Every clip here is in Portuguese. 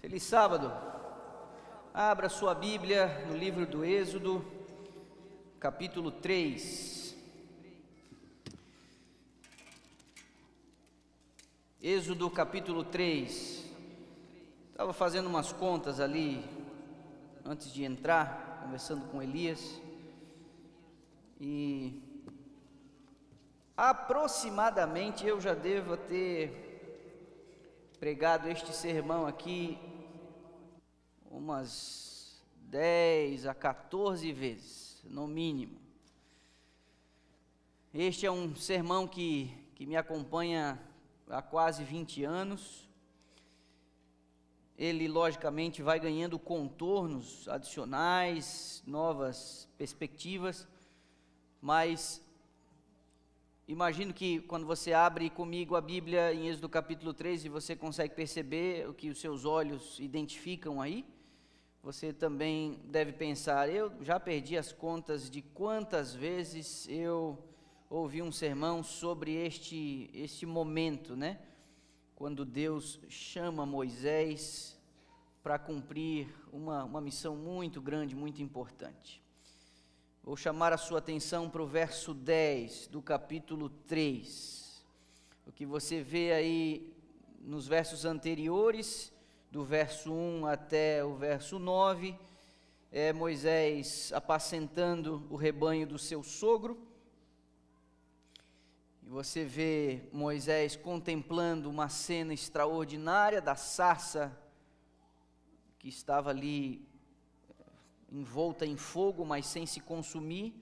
Feliz sábado. Abra sua Bíblia no livro do Êxodo, capítulo 3. Êxodo, capítulo 3. Estava fazendo umas contas ali, antes de entrar, conversando com Elias, e aproximadamente eu já devo ter pregado este sermão aqui umas 10 a 14 vezes, no mínimo. Este é um sermão que me acompanha há quase 20 anos. Ele, logicamente, vai ganhando contornos adicionais, novas perspectivas, mas imagino que quando você abre comigo a Bíblia em Êxodo capítulo 3 e você consegue perceber o que os seus olhos identificam aí, você também deve pensar, eu já perdi as contas de quantas vezes eu ouvi um sermão sobre este momento, né? Quando Deus chama Moisés para cumprir uma missão muito grande, muito importante. Vou chamar a sua atenção para o verso 10 do capítulo 3. O que você vê aí nos versos anteriores, do verso 1 até o verso 9, é Moisés apacentando o rebanho do seu sogro. E você vê Moisés contemplando uma cena extraordinária da sarça que estava ali envolta em fogo, mas sem se consumir,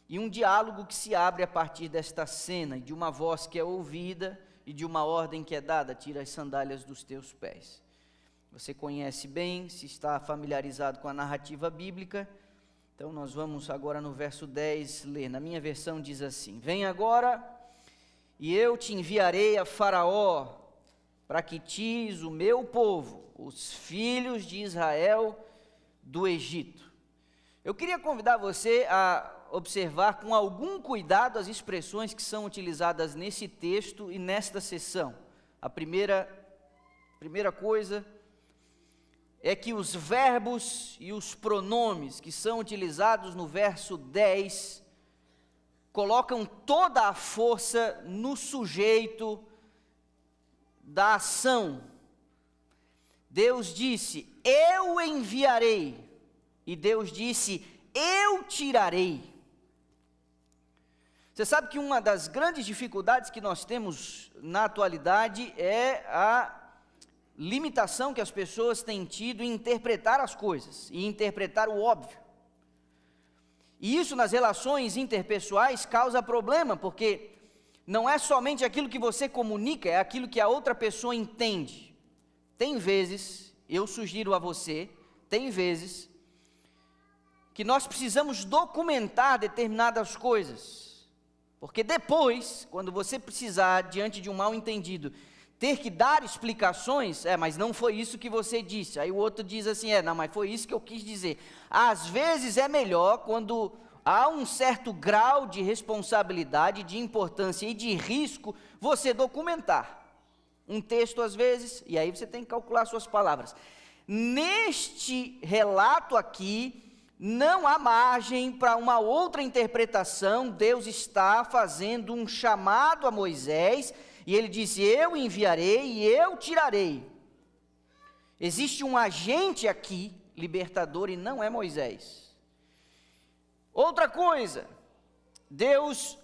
e um diálogo que se abre a partir desta cena, de uma voz que é ouvida e de uma ordem que é dada: tira as sandálias dos teus pés. Você conhece bem, se está familiarizado com a narrativa bíblica. Então nós vamos agora no verso 10 ler. Na minha versão diz assim: vem agora, e eu te enviarei a Faraó, para que tires o meu povo, os filhos de Israel, do Egito. Eu queria convidar você a observar com algum cuidado as expressões que são utilizadas nesse texto e nesta sessão. A primeira coisa é que os verbos e os pronomes que são utilizados no verso 10 colocam toda a força no sujeito da ação. Deus disse: eu enviarei, e Deus disse: eu tirarei. Você sabe que uma das grandes dificuldades que nós temos na atualidade é a limitação que as pessoas têm tido em interpretar as coisas, e interpretar o óbvio. E isso nas relações interpessoais causa problema, porque não é somente aquilo que você comunica, é aquilo que a outra pessoa entende. Tem vezes, eu sugiro a você, tem vezes que nós precisamos documentar determinadas coisas, porque depois, quando você precisar, diante de um mal-entendido, ter que dar explicações, mas não foi isso que você disse, aí o outro diz assim, não, mas foi isso que eu quis dizer. Às vezes é melhor, quando há um certo grau de responsabilidade, de importância e de risco, você documentar um texto às vezes, e aí você tem que calcular suas palavras. Neste relato aqui, não há margem para uma outra interpretação. Deus está fazendo um chamado a Moisés, e ele disse: eu enviarei e eu tirarei. Existe um agente aqui, libertador, e não é Moisés. Outra coisa, Deus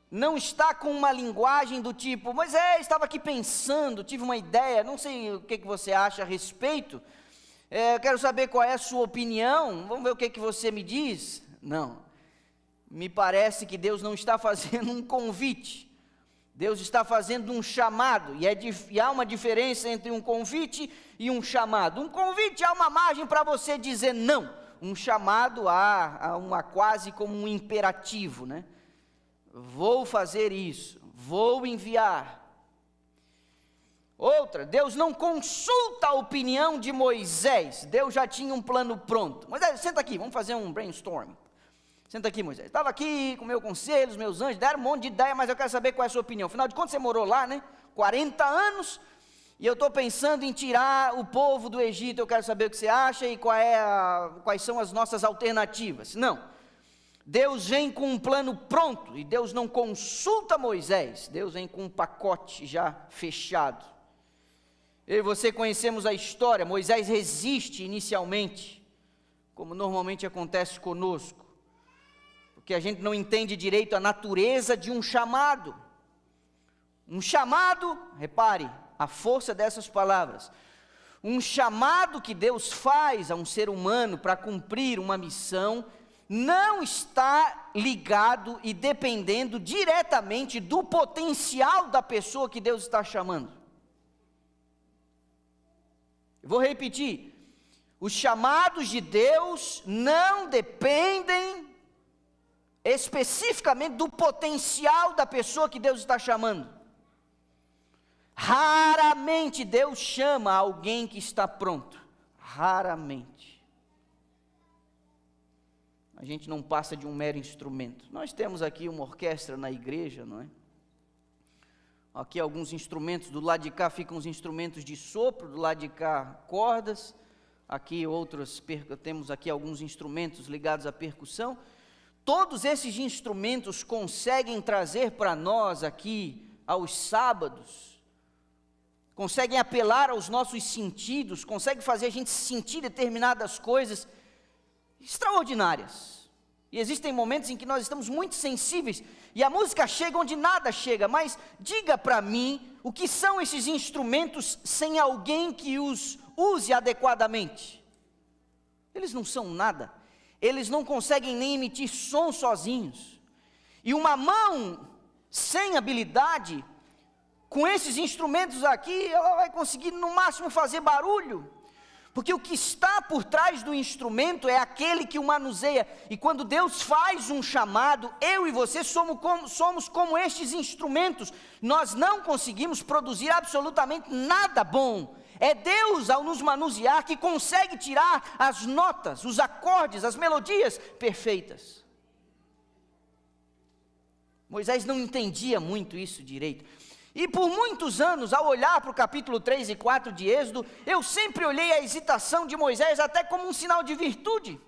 não está com uma linguagem do tipo: Moisés, estava aqui pensando, tive uma ideia, não sei o que você acha a respeito, quero saber qual é a sua opinião, vamos ver o que você me diz. Não, me parece que Deus não está fazendo um convite, Deus está fazendo um chamado, e há uma diferença entre um convite e um chamado. Um convite há uma margem para você dizer não, um chamado há uma quase como um imperativo, né? Vou fazer isso, vou enviar. Outra, Deus não consulta a opinião de Moisés, Deus já tinha um plano pronto. Moisés, senta aqui, vamos fazer um brainstorm. Senta aqui, Moisés. Estava aqui com o meu conselho, os meus anjos deram um monte de ideia, mas eu quero saber qual é a sua opinião. Afinal de contas, você morou lá, né? 40 anos, e eu estou pensando em tirar o povo do Egito, eu quero saber o que você acha e quais são as nossas alternativas. Não, Deus vem com um plano pronto, e Deus não consulta Moisés, Deus vem com um pacote já fechado. Eu e você conhecemos a história. Moisés resiste inicialmente, como normalmente acontece conosco, porque a gente não entende direito a natureza de um chamado. Um chamado, repare, a força dessas palavras, um chamado que Deus faz a um ser humano para cumprir uma missão, não está ligado e dependendo diretamente do potencial da pessoa que Deus está chamando. Eu vou repetir, os chamados de Deus não dependem especificamente do potencial da pessoa que Deus está chamando. Raramente Deus chama alguém que está pronto, raramente. A gente não passa de um mero instrumento. Nós temos aqui uma orquestra na igreja, não é? Aqui alguns instrumentos, do lado de cá ficam os instrumentos de sopro, do lado de cá cordas, aqui outros, temos aqui alguns instrumentos ligados à percussão. Todos esses instrumentos conseguem trazer para nós aqui, aos sábados, conseguem apelar aos nossos sentidos, conseguem fazer a gente sentir determinadas coisas extraordinárias. E existem momentos em que nós estamos muito sensíveis, e a música chega onde nada chega, mas diga para mim, o que são esses instrumentos sem alguém que os use adequadamente? Eles não são nada, eles não conseguem nem emitir som sozinhos, e uma mão sem habilidade, com esses instrumentos aqui, ela vai conseguir no máximo fazer barulho, porque o que está por trás do instrumento é aquele que o manuseia. E quando Deus faz um chamado, eu e você somos como estes instrumentos. Nós não conseguimos produzir absolutamente nada bom. É Deus, ao nos manusear, que consegue tirar as notas, os acordes, as melodias perfeitas. Moisés não entendia muito isso direito. E por muitos anos, ao olhar para o capítulo 3 e 4 de Êxodo, eu sempre olhei a hesitação de Moisés até como um sinal de virtude.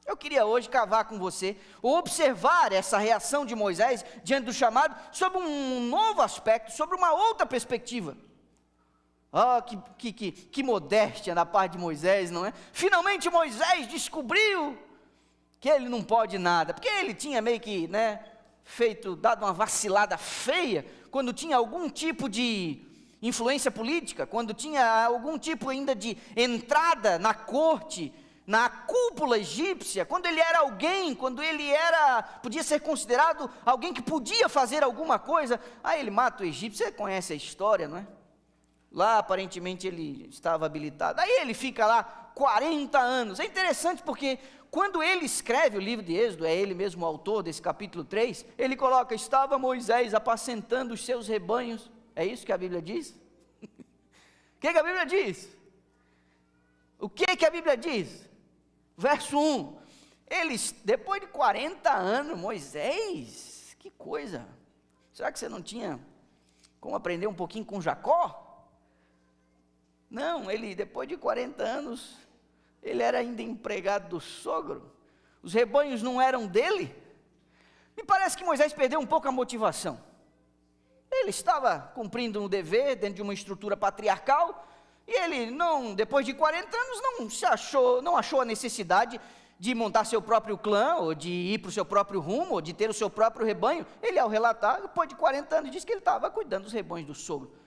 Eu queria hoje cavar com você, ou observar essa reação de Moisés diante do chamado, sob um novo aspecto, sobre uma outra perspectiva. Que modéstia da parte de Moisés, não é? Finalmente Moisés descobriu que ele não pode nada, porque ele tinha meio que, dado uma vacilada feia, quando tinha algum tipo de influência política, quando tinha algum tipo ainda de entrada na corte, na cúpula egípcia, quando ele era alguém, podia ser considerado alguém que podia fazer alguma coisa, aí ele mata o egípcio. Você conhece a história, não é? Lá aparentemente ele estava habilitado, aí ele fica lá 40 anos, é interessante porque quando ele escreve o livro de Êxodo, é ele mesmo o autor desse capítulo 3, ele coloca, estava Moisés apacentando os seus rebanhos, é isso que a Bíblia diz? O que a Bíblia diz? O que a Bíblia diz? Verso 1, depois de 40 anos, Moisés, que coisa, será que você não tinha como aprender um pouquinho com Jacó? Não, depois de 40 anos, ele era ainda empregado do sogro, os rebanhos não eram dele. Me parece que Moisés perdeu um pouco a motivação. Ele estava cumprindo um dever dentro de uma estrutura patriarcal, e ele depois de 40 anos não achou a necessidade de montar seu próprio clã, ou de ir para o seu próprio rumo, ou de ter o seu próprio rebanho. Ele, ao relatar, depois de 40 anos, disse que ele estava cuidando dos rebanhos do sogro.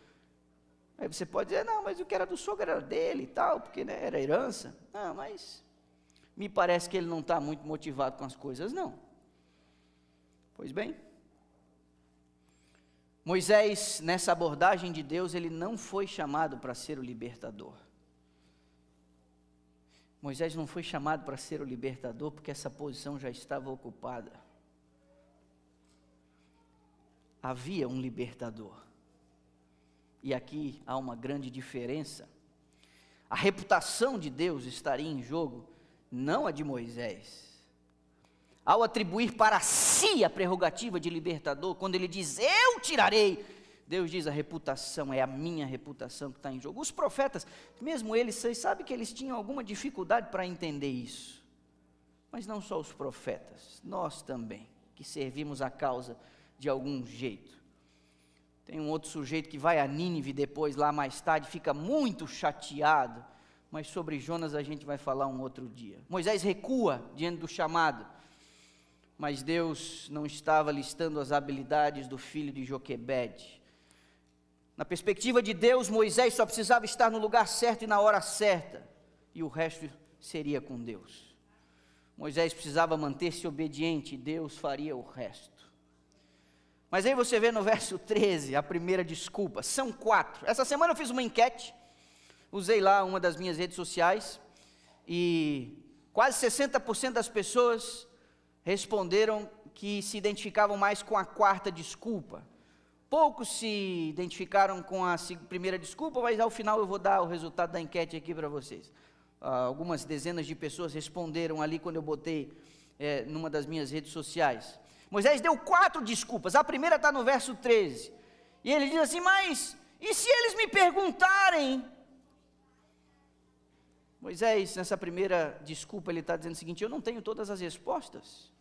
Aí você pode dizer, não, mas o que era do sogro era dele e tal, porque era herança. Não, mas me parece que ele não está muito motivado com as coisas, não. Pois bem, Moisés, nessa abordagem de Deus, ele não foi chamado para ser o libertador. Moisés não foi chamado para ser o libertador, porque essa posição já estava ocupada. Havia um libertador. E aqui há uma grande diferença. A reputação de Deus estaria em jogo, não a de Moisés. Ao atribuir para si a prerrogativa de libertador, quando ele diz, eu tirarei, Deus diz: a reputação, é a minha reputação que está em jogo. Os profetas, mesmo eles, vocês sabem que eles tinham alguma dificuldade para entender isso. Mas não só os profetas, nós também, que servimos a causa de algum jeito. Tem um outro sujeito que vai a Nínive depois, lá mais tarde, fica muito chateado, mas sobre Jonas a gente vai falar um outro dia. Moisés recua diante do chamado, mas Deus não estava listando as habilidades do filho de Joquebede. Na perspectiva de Deus, Moisés só precisava estar no lugar certo e na hora certa, e o resto seria com Deus. Moisés precisava manter-se obediente, e Deus faria o resto. Mas aí você vê no verso 13, a primeira desculpa. São 4. Essa semana eu fiz uma enquete, usei lá uma das minhas redes sociais, e quase 60% das pessoas responderam que se identificavam mais com a quarta desculpa. Poucos se identificaram com a primeira desculpa, mas ao final eu vou dar o resultado da enquete aqui para vocês. Algumas dezenas de pessoas responderam ali quando eu botei numa das minhas redes sociais. Moisés deu 4 desculpas, a primeira está no verso 13, e ele diz assim: mas, e se eles me perguntarem? Moisés, nessa primeira desculpa, ele está dizendo o seguinte: eu não tenho todas as respostas,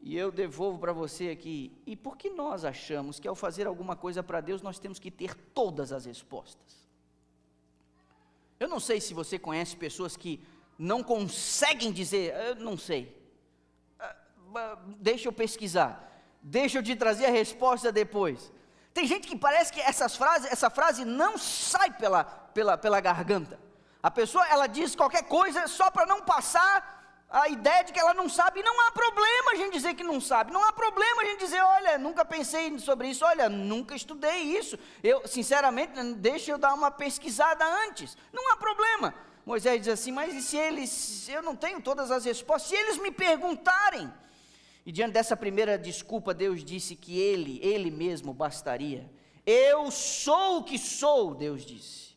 e eu devolvo para você aqui, e por que nós achamos que ao fazer alguma coisa para Deus, nós temos que ter todas as respostas? Eu não sei se você conhece pessoas que não conseguem dizer, eu não sei, deixa eu pesquisar, deixa eu te trazer a resposta depois. Tem gente que parece que essa frase não sai pela garganta. A pessoa, ela diz qualquer coisa só para não passar a ideia de que ela não sabe. E não há problema a gente dizer que não sabe, não há problema a gente dizer: olha, nunca pensei sobre isso, olha, nunca estudei isso, eu sinceramente, deixa eu dar uma pesquisada antes, não há problema. Moisés diz assim: mas e se eles, eu não tenho todas as respostas, se eles me perguntarem? E diante dessa primeira desculpa, Deus disse que Ele mesmo bastaria. Eu sou o que sou, Deus disse.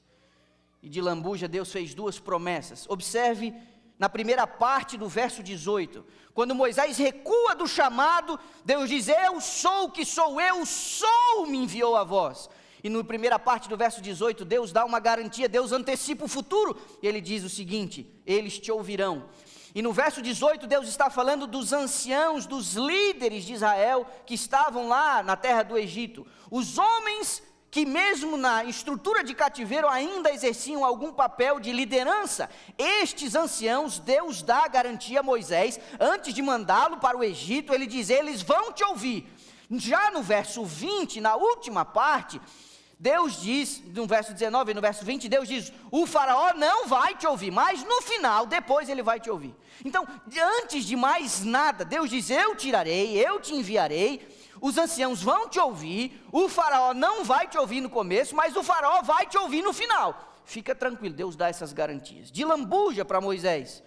E de lambuja Deus fez 2 promessas. Observe na primeira parte do verso 18, quando Moisés recua do chamado, Deus diz: eu sou o que sou, eu sou, me enviou a vós. E na primeira parte do verso 18, Deus dá uma garantia, Deus antecipa o futuro, e Ele diz o seguinte: eles te ouvirão. E no verso 18, Deus está falando dos anciãos, dos líderes de Israel, que estavam lá na terra do Egito. Os homens que mesmo na estrutura de cativeiro ainda exerciam algum papel de liderança. Estes anciãos, Deus dá a garantia a Moisés, antes de mandá-lo para o Egito, Ele diz: eles vão te ouvir. Já no verso 20, na última parte, Deus diz, no verso 19 e no verso 20, Deus diz: o faraó não vai te ouvir, mas no final, depois ele vai te ouvir. Então, antes de mais nada, Deus diz: eu tirarei, eu te enviarei, os anciãos vão te ouvir, o faraó não vai te ouvir no começo, mas o faraó vai te ouvir no final. Fica tranquilo, Deus dá essas garantias. De lambuja para Moisés.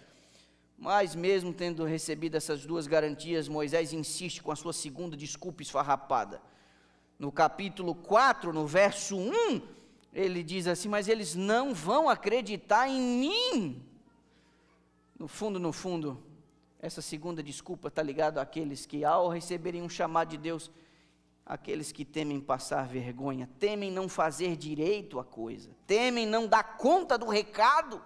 Mas mesmo tendo recebido essas 2 garantias, Moisés insiste com a sua segunda desculpa esfarrapada. No capítulo 4, no verso 1, ele diz assim: mas eles não vão acreditar em mim. No fundo, essa segunda desculpa está ligada àqueles que, ao receberem um chamado de Deus, aqueles que temem passar vergonha, temem não fazer direito a coisa, temem não dar conta do recado.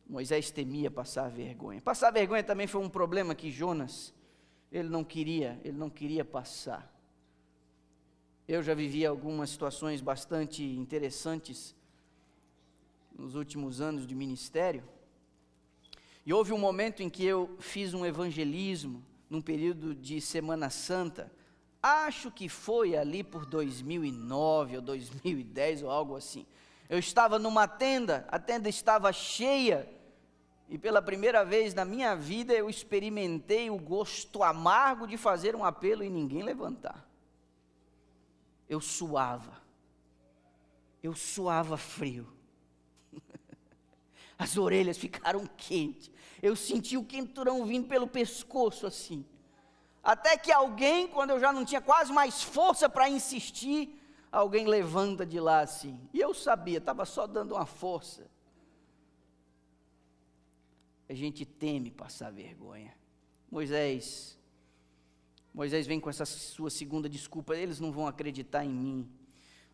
Moisés temia passar vergonha. Passar vergonha também foi um problema que Jonas, ele não queria passar. Eu já vivi algumas situações bastante interessantes nos últimos anos de ministério, e houve um momento em que eu fiz um evangelismo, num período de Semana Santa, acho que foi ali por 2009 ou 2010 ou algo assim. Eu estava numa tenda, a tenda estava cheia, e pela primeira vez na minha vida eu experimentei o gosto amargo de fazer um apelo e ninguém levantar. Eu suava frio, as orelhas ficaram quentes, eu senti o quenturão vindo pelo pescoço assim, até que alguém, quando eu já não tinha quase mais força para insistir, alguém levanta de lá assim, e eu sabia, estava só dando uma força. A gente teme passar vergonha. Moisés Moisés vem com essa sua segunda desculpa: eles não vão acreditar em mim.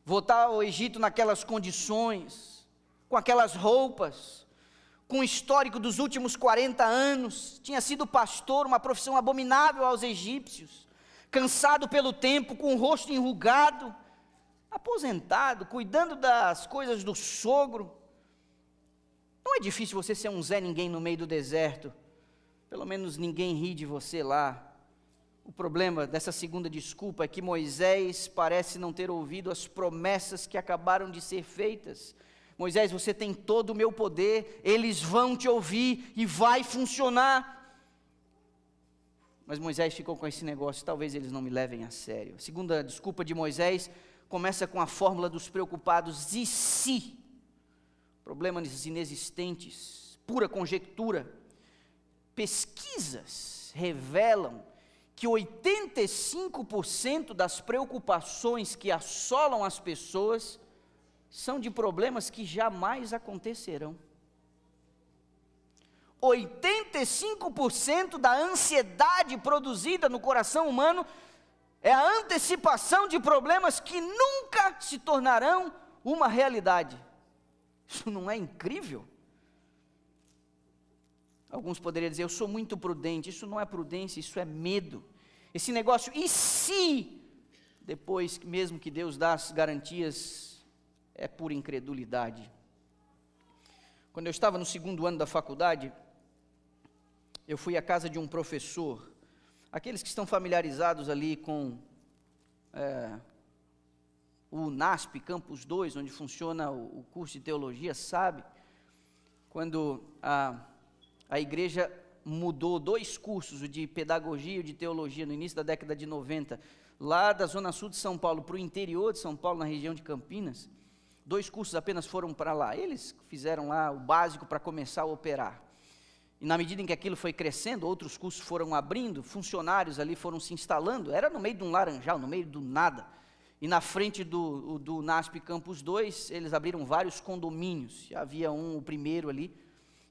Voltar ao Egito naquelas condições, com aquelas roupas, com o histórico dos últimos 40 anos, tinha sido pastor, uma profissão abominável aos egípcios, cansado pelo tempo, com o rosto enrugado, aposentado, cuidando das coisas do sogro. Não é difícil você ser um Zé Ninguém no meio do deserto, pelo menos ninguém ri de você lá. O problema dessa segunda desculpa é que Moisés parece não ter ouvido as promessas que acabaram de ser feitas. Moisés, você tem todo o meu poder, eles vão te ouvir e vai funcionar. Mas Moisés ficou com esse negócio: talvez eles não me levem a sério. A segunda desculpa de Moisés começa com a fórmula dos preocupados: e se? Problemas inexistentes, pura conjectura. Pesquisas revelam que 85% das preocupações que assolam as pessoas são de problemas que jamais acontecerão. 85% da ansiedade produzida no coração humano é a antecipação de problemas que nunca se tornarão uma realidade. Isso não é incrível? Alguns poderiam dizer: eu sou muito prudente. Isso não é prudência, isso é medo. Esse negócio, e se? Depois, mesmo que Deus dá as garantias, é pura incredulidade. Quando eu estava no segundo ano da faculdade, eu fui à casa de um professor. Aqueles que estão familiarizados ali com o NASP, Campus 2, onde funciona o curso de teologia, sabe? Quando a igreja mudou 2 cursos, o de pedagogia e o de teologia, no início da década de 90, lá da zona sul de São Paulo para o interior de São Paulo, na região de Campinas, 2 cursos apenas foram para lá. Eles fizeram lá o básico para começar a operar. E na medida em que aquilo foi crescendo, outros cursos foram abrindo, funcionários ali foram se instalando. Era no meio de um laranjal, no meio do nada. E na frente do NASP Campus 2, eles abriram vários condomínios. Havia o primeiro ali,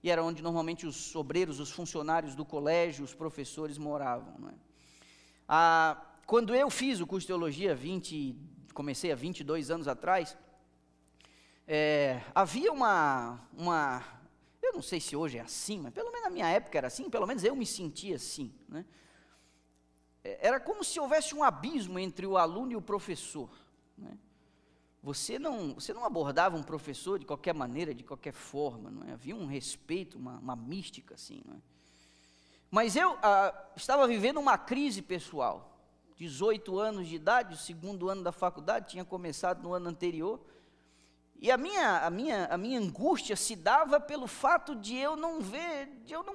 e era onde normalmente os obreiros, os funcionários do colégio, os professores moravam, não é? Quando eu fiz o curso de teologia, comecei há 22 anos atrás, havia eu não sei se hoje é assim, mas pelo menos na minha época era assim, pelo menos eu me sentia assim, né? Era como se houvesse um abismo entre o aluno e o professor, né? Você não abordava um professor de qualquer maneira, de qualquer forma, não é? Havia um respeito, uma mística assim, não é? Mas eu estava vivendo uma crise pessoal, 18 anos de idade, o segundo ano da faculdade, tinha começado no ano anterior, e a minha angústia se dava pelo fato de eu não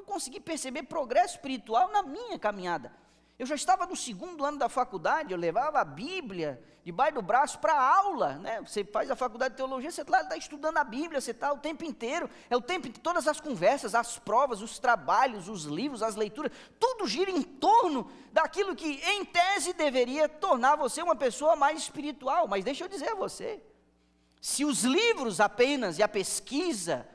conseguir perceber progresso espiritual na minha caminhada. Eu já estava no segundo ano da faculdade, eu levava a Bíblia debaixo do braço para a aula, né? Você faz a faculdade de teologia, você está estudando a Bíblia, você está o tempo inteiro, é o tempo de todas as conversas, as provas, os trabalhos, os livros, as leituras, tudo gira em torno daquilo que, em tese, deveria tornar você uma pessoa mais espiritual. Mas deixa eu dizer a você, se os livros apenas e a pesquisa,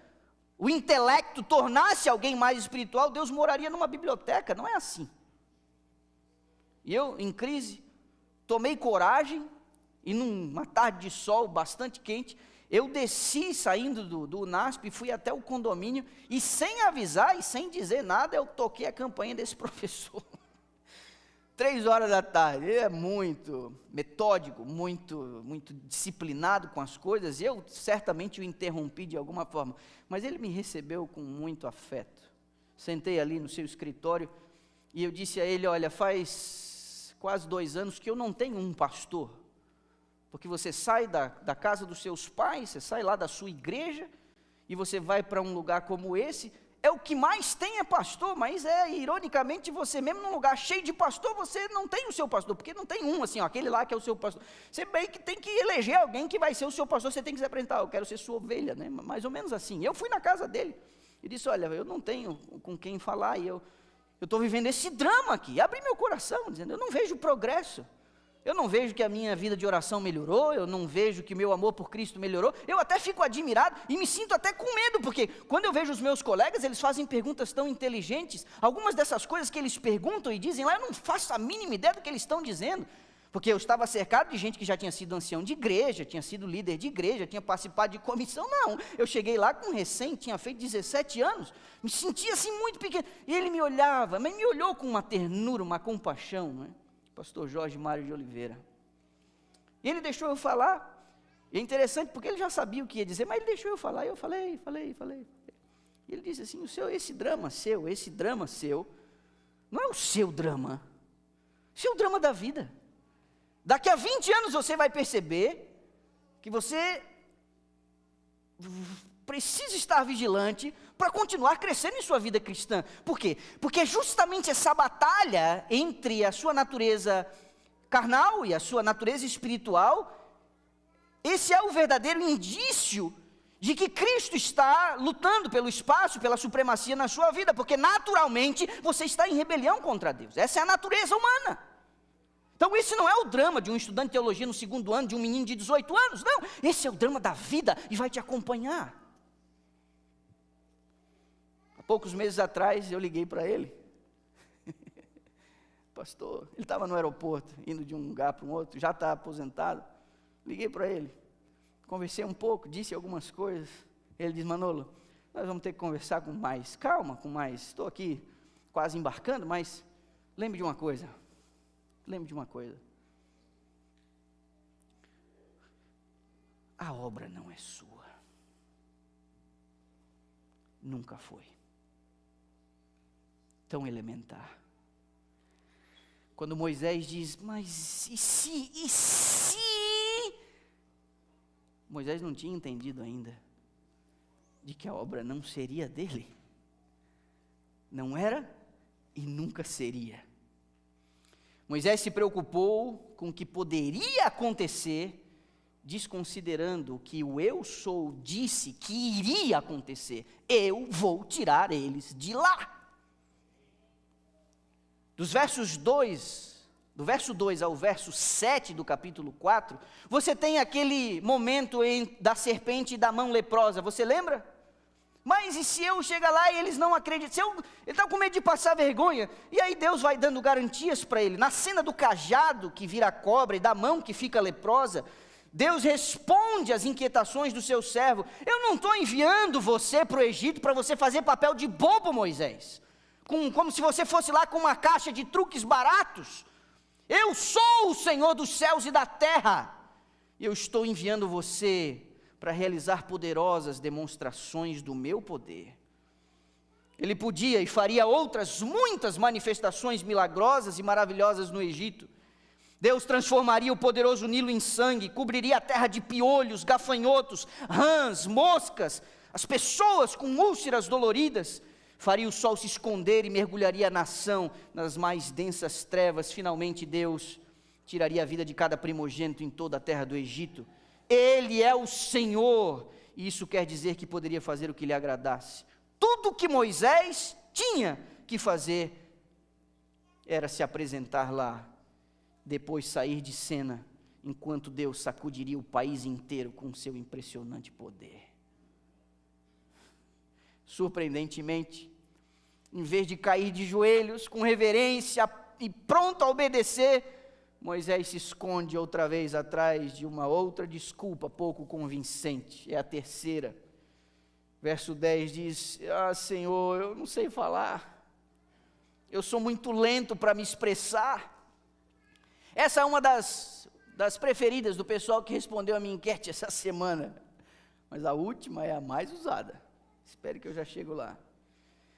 o intelecto tornasse alguém mais espiritual, Deus moraria numa biblioteca. Não é assim. E eu, em crise, tomei coragem, e numa tarde de sol bastante quente, eu desci saindo do NASP, fui até o condomínio, e sem avisar e sem dizer nada, eu toquei a campainha desse professor. 3 horas da tarde, ele é muito metódico, muito disciplinado com as coisas, e eu certamente o interrompi de alguma forma, mas ele me recebeu com muito afeto. Sentei ali no seu escritório, e eu disse a ele: olha, faz quase 2 anos que eu não tenho um pastor, porque você sai da casa dos seus pais, você sai lá da sua igreja, e você vai para um lugar como esse, o que mais tem é pastor, mas ironicamente, você mesmo num lugar cheio de pastor, você não tem o seu pastor, porque não tem assim, aquele lá que é o seu pastor, você bem que tem que eleger alguém que vai ser o seu pastor, você tem que se apresentar: eu quero ser sua ovelha, né? Mais ou menos assim. Eu fui na casa dele, e disse: olha, eu não tenho com quem falar, e eu estou vivendo esse drama aqui. Abri meu coração, dizendo: eu não vejo progresso. Eu não vejo que a minha vida de oração melhorou, eu não vejo que meu amor por Cristo melhorou, eu até fico admirado e me sinto até com medo, porque quando eu vejo os meus colegas, eles fazem perguntas tão inteligentes, algumas dessas coisas que eles perguntam e dizem lá, eu não faço a mínima ideia do que eles estão dizendo, porque eu estava cercado de gente que já tinha sido ancião de igreja, tinha sido líder de igreja, tinha participado de comissão, não, eu cheguei lá com recém, tinha feito 17 anos, me sentia assim muito pequeno, e ele me olhava, mas me olhou com uma ternura, uma compaixão, não é? Pastor Jorge Mário de Oliveira, e ele deixou eu falar, e é interessante porque ele já sabia o que ia dizer, mas ele deixou eu falar, e eu falei, e ele disse assim, esse drama seu, não é o seu drama, esse é o drama da vida, daqui a 20 anos você vai perceber, que você precisa estar vigilante, para continuar crescendo em sua vida cristã. Por quê? Porque é justamente essa batalha entre a sua natureza carnal e a sua natureza espiritual, esse é o verdadeiro indício de que Cristo está lutando pelo espaço, pela supremacia na sua vida, porque naturalmente você está em rebelião contra Deus, essa é a natureza humana. Então esse não é o drama de um estudante de teologia no 2º ano, de um menino de 18 anos, não, esse é o drama da vida e vai te acompanhar. Poucos meses atrás eu liguei para ele, pastor, ele estava no aeroporto, indo de um lugar para um outro, já está aposentado, liguei para ele, conversei um pouco, disse algumas coisas, ele disse, Manolo, nós vamos ter que conversar com mais calma, estou aqui quase embarcando, mas lembre de uma coisa, a obra não é sua, nunca foi. Tão elementar. Quando Moisés diz, mas e se? Moisés não tinha entendido ainda de que a obra não seria dele. Não era e nunca seria. Moisés se preocupou com o que poderia acontecer, desconsiderando o que o eu sou disse que iria acontecer. Eu vou tirar eles de lá. Do verso 2 ao verso 7 do capítulo 4, você tem aquele momento da serpente e da mão leprosa, você lembra? Mas e se eu chegar lá e eles não acreditam? Ele está com medo de passar vergonha, e aí Deus vai dando garantias para ele. Na cena do cajado que vira cobra e da mão que fica leprosa, Deus responde às inquietações do seu servo. Eu não estou enviando você para o Egito para você fazer papel de bobo, Moisés. Como se você fosse lá com uma caixa de truques baratos. Eu sou o Senhor dos céus e da terra. Eu estou enviando você para realizar poderosas demonstrações do meu poder. Ele podia e faria outras muitas manifestações milagrosas e maravilhosas no Egito. Deus transformaria o poderoso Nilo em sangue, cobriria a terra de piolhos, gafanhotos, rãs, moscas, as pessoas com úlceras doloridas. Faria o sol se esconder e mergulharia a nação nas mais densas trevas. Finalmente Deus tiraria a vida de cada primogênito em toda a terra do Egito. Ele é o Senhor, e isso quer dizer que poderia fazer o que lhe agradasse. Tudo que Moisés tinha que fazer era se apresentar lá, depois sair de cena, enquanto Deus sacudiria o país inteiro com seu impressionante poder. Surpreendentemente, em vez de cair de joelhos, com reverência e pronto a obedecer, Moisés se esconde outra vez atrás de uma outra desculpa pouco convincente, é a terceira. Verso 10 diz, Senhor, eu não sei falar, eu sou muito lento para me expressar. Essa é uma das preferidas do pessoal que respondeu a minha enquete essa semana, mas a última é a mais usada. Espere que eu já chego lá.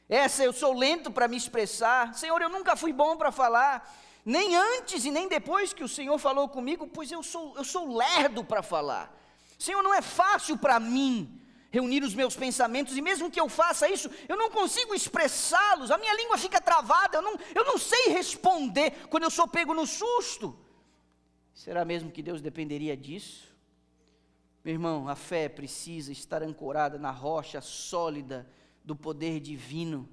Eu sou lento para me expressar. Senhor, eu nunca fui bom para falar, nem antes e nem depois que o Senhor falou comigo, pois eu sou lerdo para falar. Senhor, não é fácil para mim reunir os meus pensamentos, e mesmo que eu faça isso, eu não consigo expressá-los, a minha língua fica travada, eu não sei responder quando eu sou pego no susto. Será mesmo que Deus dependeria disso? Meu irmão, a fé precisa estar ancorada na rocha sólida do poder divino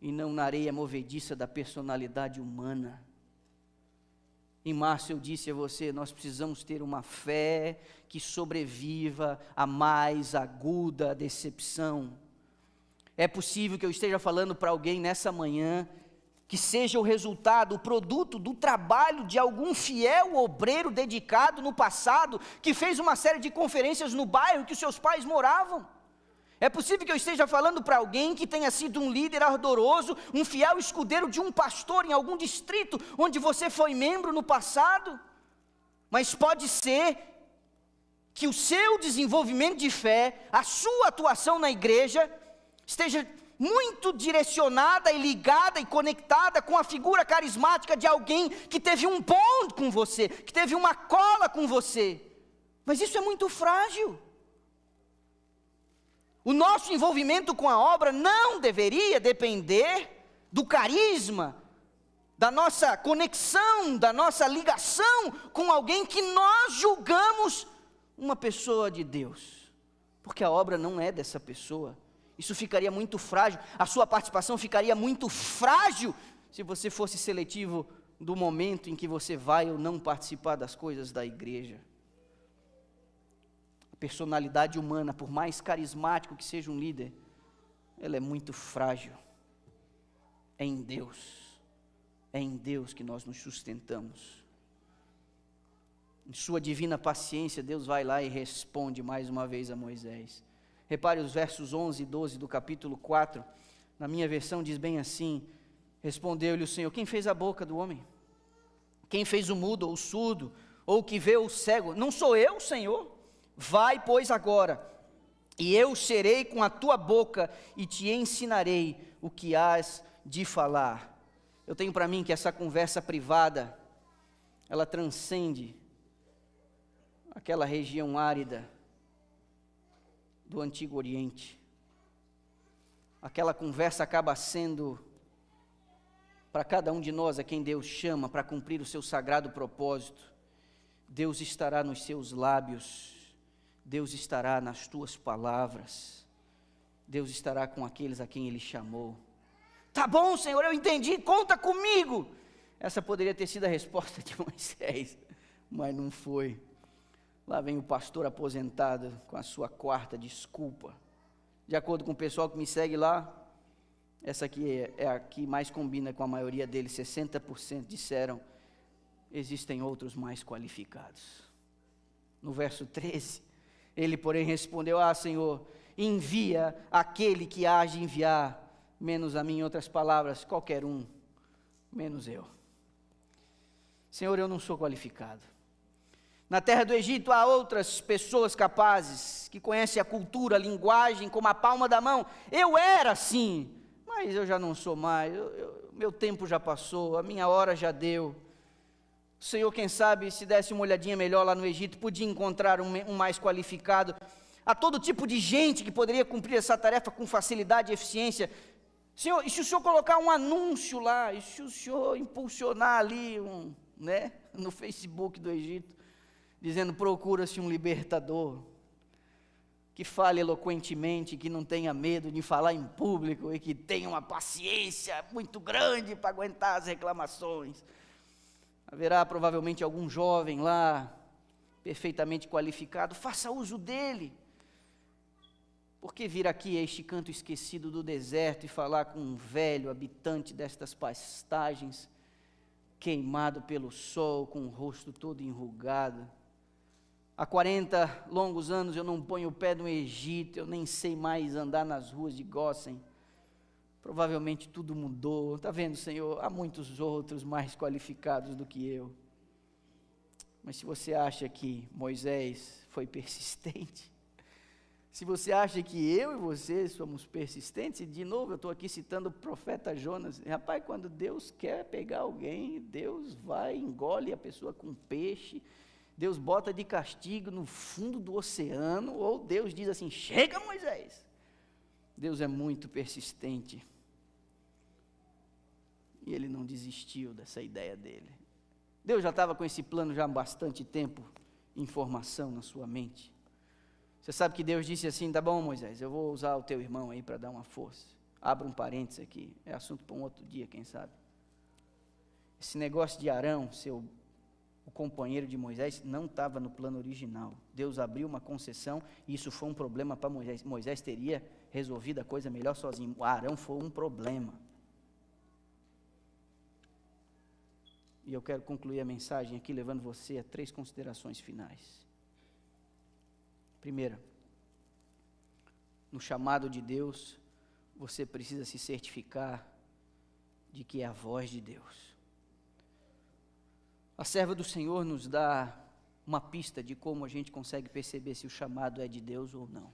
e não na areia movediça da personalidade humana. Em março eu disse a você, nós precisamos ter uma fé que sobreviva à mais aguda decepção. É possível que eu esteja falando para alguém nessa manhã, que seja o resultado, o produto do trabalho de algum fiel obreiro dedicado no passado, que fez uma série de conferências no bairro que os seus pais moravam. É possível que eu esteja falando para alguém que tenha sido um líder ardoroso, um fiel escudeiro de um pastor em algum distrito onde você foi membro no passado. Mas pode ser que o seu desenvolvimento de fé, a sua atuação na igreja, esteja muito direcionada e ligada e conectada com a figura carismática de alguém que teve um bond com você, que teve uma cola com você. Mas isso é muito frágil. O nosso envolvimento com a obra não deveria depender do carisma, da nossa conexão, da nossa ligação com alguém que nós julgamos uma pessoa de Deus, porque a obra não é dessa pessoa. Isso ficaria muito frágil, a sua participação ficaria muito frágil se você fosse seletivo do momento em que você vai ou não participar das coisas da igreja. Personalidade humana, por mais carismático que seja um líder, ela é muito frágil. É em Deus que nós nos sustentamos. Em sua divina paciência, Deus vai lá e responde mais uma vez a Moisés. Repare os versos 11 e 12 do capítulo 4, na minha versão diz bem assim: respondeu-lhe o Senhor, quem fez a boca do homem? Quem fez o mudo ou o surdo, ou o que vê o cego? Não sou eu, Senhor? Vai, pois, agora, e eu serei com a tua boca e te ensinarei o que hás de falar. Eu tenho para mim que essa conversa privada, ela transcende aquela região árida do Antigo Oriente. Aquela conversa acaba sendo, para cada um de nós a quem Deus chama para cumprir o seu sagrado propósito, Deus estará nos seus lábios, Deus estará nas tuas palavras, Deus estará com aqueles a quem Ele chamou. Tá bom, Senhor, eu entendi, conta comigo. Essa poderia ter sido a resposta de Moisés, mas não foi. Lá vem o pastor aposentado com a sua quarta desculpa. De acordo com o pessoal que me segue lá, essa aqui é a que mais combina com a maioria deles, 60% disseram, existem outros mais qualificados. No verso 13, ele porém respondeu, Senhor, envia aquele que há de enviar, menos a mim, em outras palavras, qualquer um, menos eu. Senhor, eu não sou qualificado. Na terra do Egito há outras pessoas capazes, que conhecem a cultura, a linguagem, como a palma da mão. Eu era assim, mas eu já não sou mais, meu tempo já passou, a minha hora já deu. O Senhor, quem sabe, se desse uma olhadinha melhor lá no Egito, podia encontrar um mais qualificado. Há todo tipo de gente que poderia cumprir essa tarefa com facilidade e eficiência. Senhor, e se o Senhor colocar um anúncio lá, e se o Senhor impulsionar ali, no Facebook do Egito, dizendo, procura-se um libertador, que fale eloquentemente, que não tenha medo de falar em público, e que tenha uma paciência muito grande para aguentar as reclamações. Haverá provavelmente algum jovem lá, perfeitamente qualificado, faça uso dele. Por que vir aqui a este canto esquecido do deserto e falar com um velho habitante destas pastagens, queimado pelo sol, com o rosto todo enrugado? Há 40 longos anos eu não ponho o pé no Egito, eu nem sei mais andar nas ruas de Gósen. Provavelmente tudo mudou. Está vendo, Senhor? Há muitos outros mais qualificados do que eu. Mas se você acha que Moisés foi persistente, se você acha que eu e você somos persistentes, e de novo eu estou aqui citando o profeta Jonas, rapaz, quando Deus quer pegar alguém, Deus vai, engole a pessoa com peixe, Deus bota de castigo no fundo do oceano, ou Deus diz assim, chega Moisés. Deus é muito persistente. E ele não desistiu dessa ideia dele. Deus já estava com esse plano já há bastante tempo em formação na sua mente. Você sabe que Deus disse assim, tá bom Moisés, eu vou usar o teu irmão aí para dar uma força. Abra um parênteses aqui, é assunto para um outro dia, quem sabe. Esse negócio de Arão, seu o companheiro de Moisés não estava no plano original. Deus abriu uma concessão e isso foi um problema para Moisés. Moisés teria resolvido a coisa melhor sozinho. O Arão foi um problema. E eu quero concluir a mensagem aqui levando você a 3 considerações finais. Primeira, no chamado de Deus, você precisa se certificar de que é a voz de Deus. A serva do Senhor nos dá uma pista de como a gente consegue perceber se o chamado é de Deus ou não.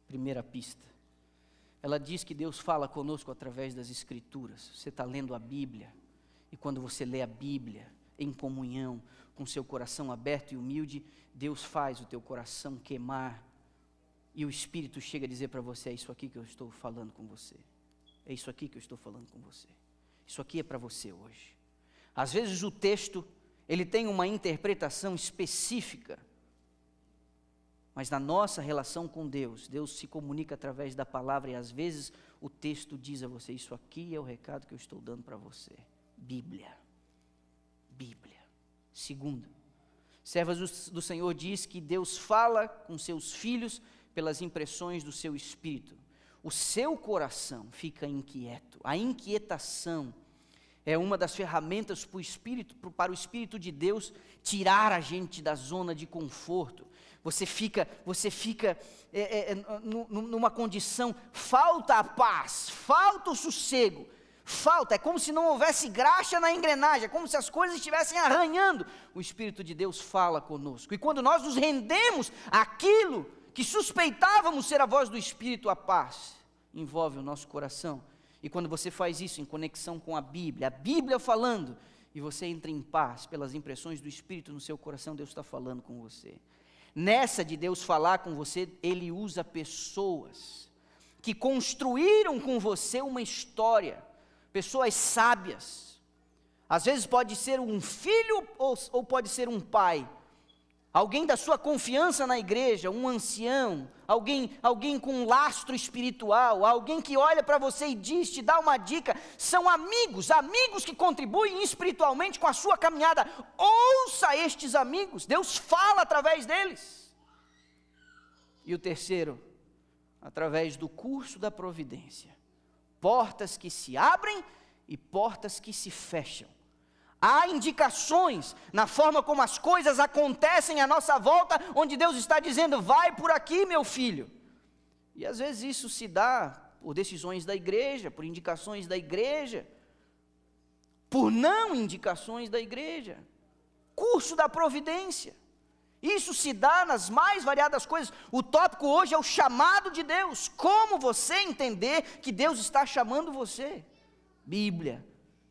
Primeira pista. Ela diz que Deus fala conosco através das Escrituras. Você está lendo a Bíblia, e quando você lê a Bíblia em comunhão, com seu coração aberto e humilde, Deus faz o teu coração queimar, e o Espírito chega a dizer para você: é isso aqui que eu estou falando com você. É isso aqui que eu estou falando com você. Isso aqui é para você hoje. Às vezes o texto, ele tem uma interpretação específica, mas na nossa relação com Deus, Deus se comunica através da palavra, e às vezes o texto diz a você: isso aqui é o recado que eu estou dando para você. Bíblia. Bíblia. Segunda, serva do Senhor diz que Deus fala com seus filhos pelas impressões do seu espírito. O seu coração fica inquieto. A inquietação é uma das ferramentas para o Espírito de Deus tirar a gente da zona de conforto. Você fica numa condição, falta a paz, falta o sossego, é como se não houvesse graxa na engrenagem, é como se as coisas estivessem arranhando. O Espírito de Deus fala conosco, e quando nós nos rendemos àquilo que suspeitávamos ser a voz do Espírito, a paz envolve o nosso coração. E quando você faz isso em conexão com a Bíblia falando, e você entra em paz pelas impressões do Espírito no seu coração, Deus está falando com você. Nessa de Deus falar com você, Ele usa pessoas que construíram com você uma história, pessoas sábias. Às vezes pode ser um filho ou pode ser um pai, alguém da sua confiança na igreja, um ancião, alguém com um lastro espiritual, alguém que olha para você e diz, te dá uma dica. São amigos que contribuem espiritualmente com a sua caminhada. Ouça estes amigos, Deus fala através deles. E o terceiro, através do curso da providência, portas que se abrem e portas que se fecham. Há indicações na forma como as coisas acontecem à nossa volta, onde Deus está dizendo: vai por aqui, meu filho. E às vezes isso se dá por decisões da igreja, por indicações da igreja, por não indicações da igreja. Curso da providência. Isso se dá nas mais variadas coisas. O tópico hoje é o chamado de Deus. Como você entender que Deus está chamando você? Bíblia,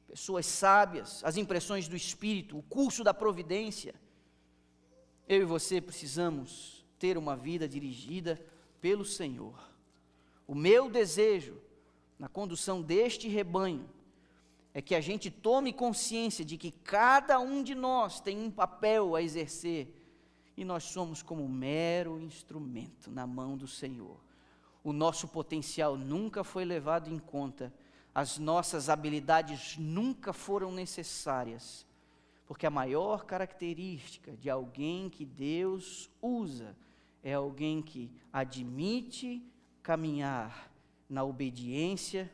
pessoas sábias, as impressões do Espírito, o curso da providência. Eu e você precisamos ter uma vida dirigida pelo Senhor. O meu desejo, na condução deste rebanho, é que a gente tome consciência de que cada um de nós tem um papel a exercer, e nós somos como um mero instrumento na mão do Senhor. O nosso potencial nunca foi levado em conta, as nossas habilidades nunca foram necessárias, porque a maior característica de alguém que Deus usa é alguém que admite caminhar na obediência,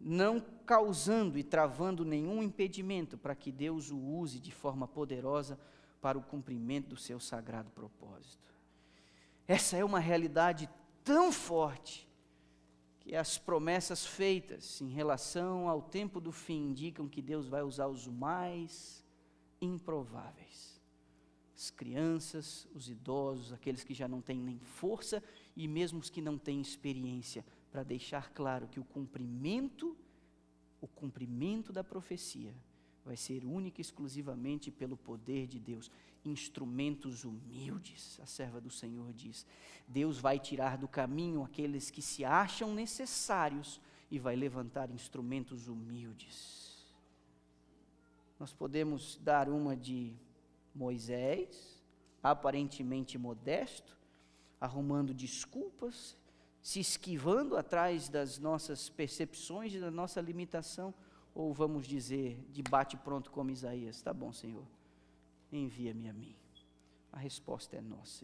não causando e travando nenhum impedimento para que Deus o use de forma poderosa para o cumprimento do seu sagrado propósito. Essa é uma realidade tão forte, que as promessas feitas em relação ao tempo do fim indicam que Deus vai usar os mais improváveis. As crianças, os idosos, aqueles que já não têm nem força e mesmo os que não têm experiência, para deixar claro que o cumprimento da profecia vai ser única e exclusivamente pelo poder de Deus. Instrumentos humildes, a serva do Senhor diz. Deus vai tirar do caminho aqueles que se acham necessários e vai levantar instrumentos humildes. Nós podemos dar uma de Moisés, aparentemente modesto, arrumando desculpas, se esquivando atrás das nossas percepções e da nossa limitação, ou vamos dizer, de bate pronto como Isaías: tá bom, Senhor, envia-me a mim. A resposta é nossa.